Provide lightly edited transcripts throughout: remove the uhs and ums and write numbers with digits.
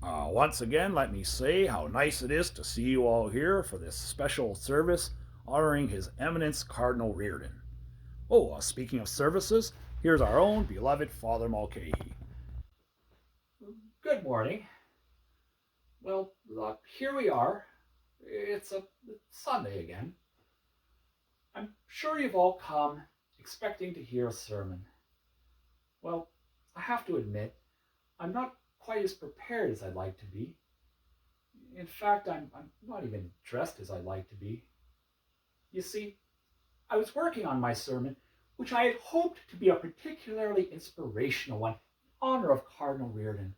Once again, let me say how nice it is to see you all here for this special service honoring His Eminence Cardinal Reardon. Speaking of services, here's our own beloved Father Mulcahy. Good morning. Here we are. It's Sunday again. I'm sure you've all come expecting to hear a sermon. Well, I have to admit, I'm not quite as prepared as I'd like to be. In fact, I'm not even dressed as I'd like to be. You see, I was working on my sermon, which I had hoped to be a particularly inspirational one in honor of Cardinal Reardon.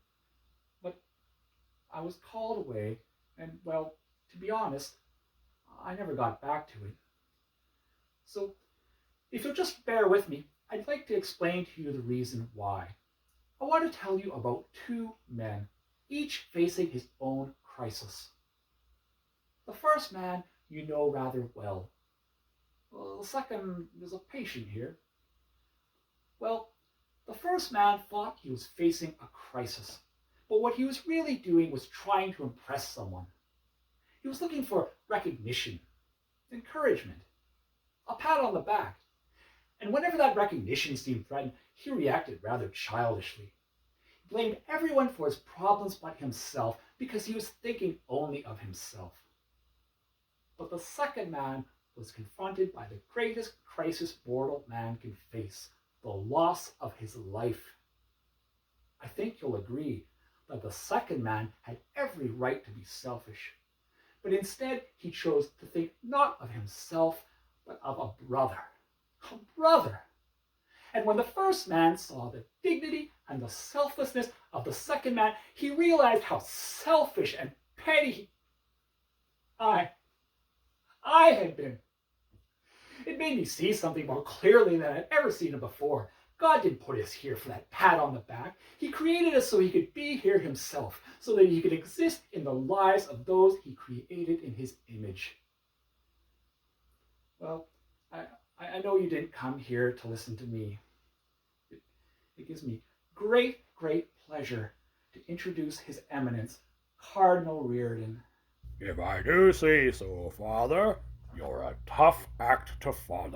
But I was called away, and, well, to be honest, I never got back to it. So, if you'll just bear with me, I'd like to explain to you the reason why. I want to tell you about two men, each facing his own crisis. The first man you know rather well. The second is a patient here. Well, the first man thought he was facing a crisis, but what he was really doing was trying to impress someone. He was looking for recognition, encouragement, a pat on the back. And whenever that recognition seemed threatened, he reacted rather childishly. He blamed everyone for his problems but himself because he was thinking only of himself. But the second man was confronted by the greatest crisis mortal man can face, the loss of his life. I think you'll agree that the second man had every right to be selfish, but instead he chose to think not of himself, but of a brother. A brother! And when the first man saw the dignity and the selflessness of the second man, he realized how selfish and petty I had been. It made me see something more clearly than I'd ever seen it before. God didn't put us here for that pat on the back. He created us so he could be here himself, so that he could exist in the lives of those he created in his image. Well, I know you didn't come here to listen to me. It gives me great pleasure to introduce His Eminence, Cardinal Reardon. If I do say so, Father, you're a tough act to follow.